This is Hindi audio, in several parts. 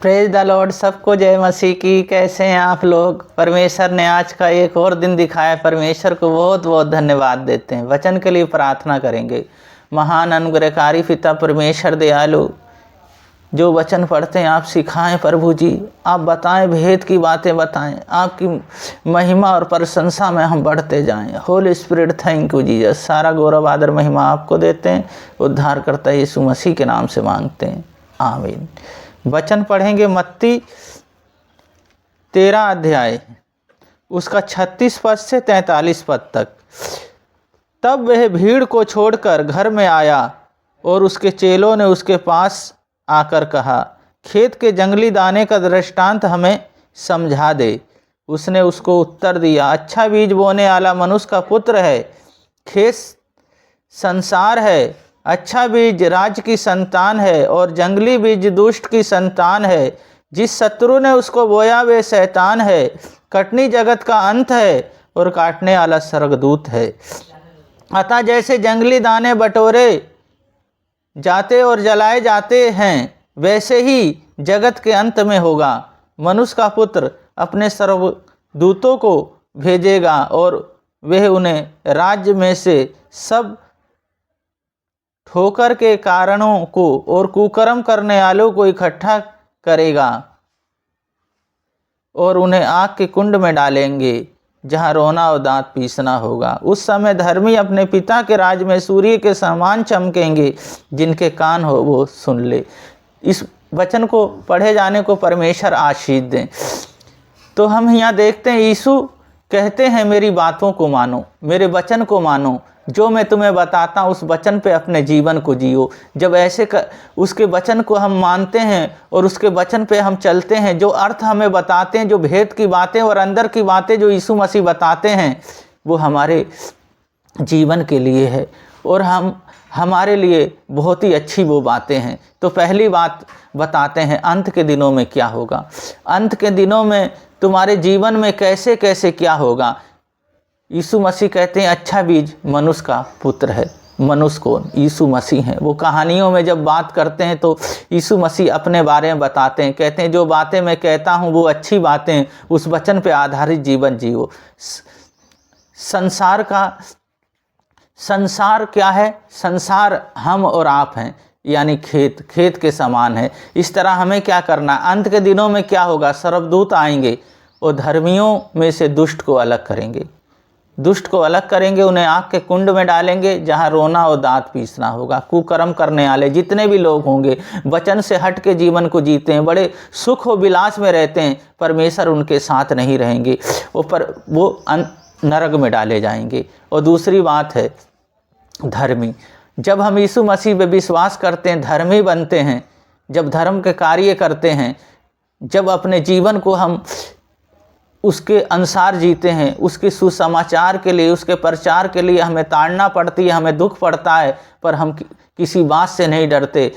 Praise the Lord. सबको जय मसीह की। कैसे हैं आप लोग? परमेश्वर ने आज का एक और दिन दिखाया। परमेश्वर को बहुत बहुत धन्यवाद देते हैं। वचन के लिए प्रार्थना करेंगे। महान अनुग्रहकारी पिता परमेश्वर दयालु, जो वचन पढ़ते हैं आप सिखाएं प्रभु जी। आप बताएं, भेद की बातें बताएं। आपकी महिमा और प्रशंसा में हम बढ़ते जाएं। Holi spirit, thank you Jesus. सारा गौरव आदर महिमा आपको देते हैं। उद्धारकर्ता यीशु मसीह के नाम से मांगते हैं, आमीन। वचन पढ़ेंगे मत्ती 13 अध्याय, उसका 36 पद से 43 पद तक। तब वह भीड़ को छोड़कर घर में आया और उसके चेलों ने उसके पास आकर कहा, खेत के जंगली दाने का दृष्टांत हमें समझा दे। उसने उसको उत्तर दिया, अच्छा बीज बोने वाला मनुष्य का पुत्र है। खेत संसार है। अच्छा बीज राज्य की संतान है और जंगली बीज दुष्ट की संतान है। जिस शत्रु ने उसको बोया वे शैतान है। कटनी जगत का अंत है और काटने वाला स्वर्गदूत है। अतः जैसे जंगली दाने बटोरे जाते और जलाए जाते हैं, वैसे ही जगत के अंत में होगा। मनुष्य का पुत्र अपने स्वर्गदूतों को भेजेगा और वह उन्हें राज्य में से सब ठोकर के कारणों को और कुकर्म करने वालों को इकट्ठा करेगा और उन्हें आग के कुंड में डालेंगे, जहाँ रोना और दांत पीसना होगा। उस समय धर्मी अपने पिता के राज में सूर्य के समान चमकेंगे। जिनके कान हो वो सुन ले। इस वचन को पढ़े जाने को परमेश्वर आशीष दें। तो हम यहाँ देखते हैं, यीशु कहते हैं मेरी बातों को मानो, मेरे वचन को मानो। जो मैं तुम्हें बताता हूँ उस वचन पे अपने जीवन को जियो। जब ऐसे उसके वचन को हम मानते हैं और उसके वचन पे हम चलते हैं, जो अर्थ हमें बताते हैं, जो भेद की बातें और अंदर की बातें जो यीशु मसीह बताते हैं, वो हमारे जीवन के लिए है और हमारे लिए बहुत ही अच्छी वो बातें हैं। तो पहली बात बताते हैं, अंत के दिनों में क्या होगा। अंत के दिनों में तुम्हारे जीवन में कैसे कैसे क्या होगा। यीशु मसीह कहते हैं अच्छा बीज मनुष्य का पुत्र है। मनुष्य कौन? यीशु मसीह हैं। वो कहानियों में जब बात करते हैं तो यीशु मसीह अपने बारे में बताते हैं। कहते हैं जो बातें मैं कहता हूँ वो अच्छी बातें, उस वचन पे आधारित जीवन जियो। संसार क्या है? संसार हम और आप हैं, यानी खेत के समान है। इस तरह हमें क्या करना? अंत के दिनों में क्या होगा? स्वर्गदूत आएंगे और धर्मियों में से दुष्ट को अलग करेंगे। दुष्ट को अलग करेंगे, उन्हें आग के कुंड में डालेंगे, जहाँ रोना और दांत पीसना होगा। कुकर्म करने वाले जितने भी लोग होंगे, वचन से हट के जीवन को जीते हैं, बड़े सुख और विलास में रहते हैं, परमेश्वर उनके साथ नहीं रहेंगे। वो नरक में डाले जाएंगे। और दूसरी बात है धर्मी। जब हम यीशु मसीह पे विश्वास करते हैं, धर्मी बनते हैं, जब धर्म के कार्य करते हैं, जब अपने जीवन को हम उसके अनुसार जीते हैं, उसके सुसमाचार के लिए, उसके प्रचार के लिए हमें ताड़ना पड़ती है, हमें दुख पड़ता है, पर हम किसी बात से नहीं डरते,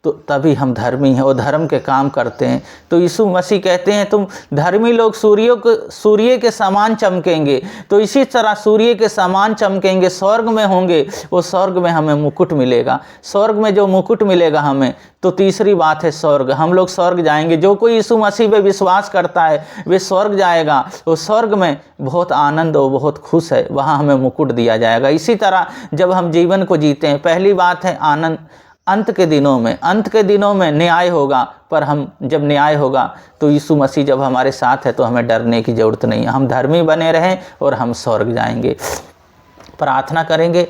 तो तभी हम धर्मी हैं और धर्म के काम करते हैं। तो यीशु मसीह कहते हैं तुम धर्मी लोग सूर्य के समान चमकेंगे। तो इसी तरह सूर्य के समान चमकेंगे, स्वर्ग में होंगे। वो स्वर्ग में हमें मुकुट मिलेगा। स्वर्ग में जो मुकुट मिलेगा हमें, तो तीसरी बात है स्वर्ग। हम लोग स्वर्ग जाएंगे। जो कोई यीशु मसीह पे विश्वास करता है वे स्वर्ग जाएगा। वो स्वर्ग में बहुत आनंद और बहुत खुश है, वहाँ हमें मुकुट दिया जाएगा। इसी तरह जब हम जीवन को जीते हैं, पहली बात है आनंद। अंत के दिनों में न्याय होगा, पर हम जब न्याय होगा तो यीशु मसीह जब हमारे साथ है तो हमें डरने की ज़रूरत नहीं है। हम धर्मी बने रहें और हम स्वर्ग जाएंगे। प्रार्थना करेंगे,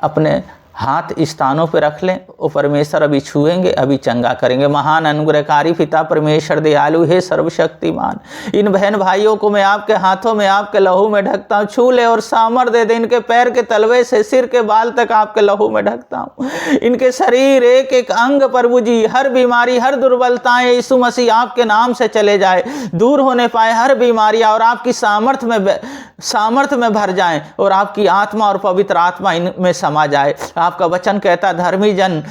अपने हाथ स्थानों पे रख लें और परमेश्वर अभी छुएंगे, अभी चंगा करेंगे। महान अनुग्रहकारी पिता परमेश्वर दयालु हे सर्वशक्तिमान, इन बहन भाइयों को मैं आपके हाथों में, आपके लहू में ढकता हूँ। छू ले और सामर्थ दे दे। इनके पैर के तलवे से सिर के बाल तक आपके लहू में ढकता हूँ। इनके शरीर एक एक अंग प्रभु जी, हर बीमारी, हर दुर्बलताएं यीशु मसीह आपके नाम से चले जाए, दूर होने पाए हर बीमारियाँ, और आपकी सामर्थ में भर जाएं और आपकी आत्मा और पवित्र आत्मा इनमें समा जाए। आपका वचन कहता धर्मी जन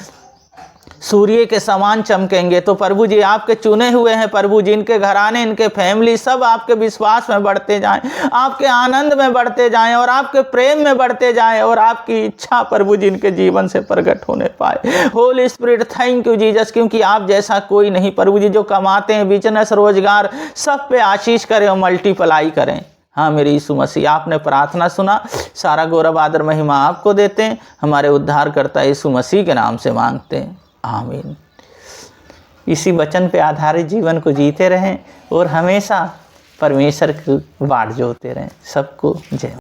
सूर्य के समान चमकेंगे। तो प्रभु जी आपके चुने हुए हैं प्रभु जी, इनके घराने, इनके फैमिली सब आपके विश्वास में बढ़ते जाएं, आपके आनंद में बढ़ते जाएं और आपके प्रेम में बढ़ते जाएं और आपकी इच्छा प्रभु जी इनके जीवन से प्रकट होने पाए। Holi spirit thank you Jesus, क्योंकि आप जैसा कोई नहीं प्रभु जी, जो कमाते हैं बिजनेस रोजगार सब पे आशीष करें और मल्टीप्लाई करें। हाँ मेरे यीशु मसीह, आपने प्रार्थना सुना, सारा गौरव आदर महिमा आपको देते हैं, हमारे उद्धारकर्ता यीशु मसीह के नाम से मांगते हैं, आमीन। इसी वचन पे आधारित जीवन को जीते रहें और हमेशा परमेश्वर की बाट जोते रहें। सबको जय।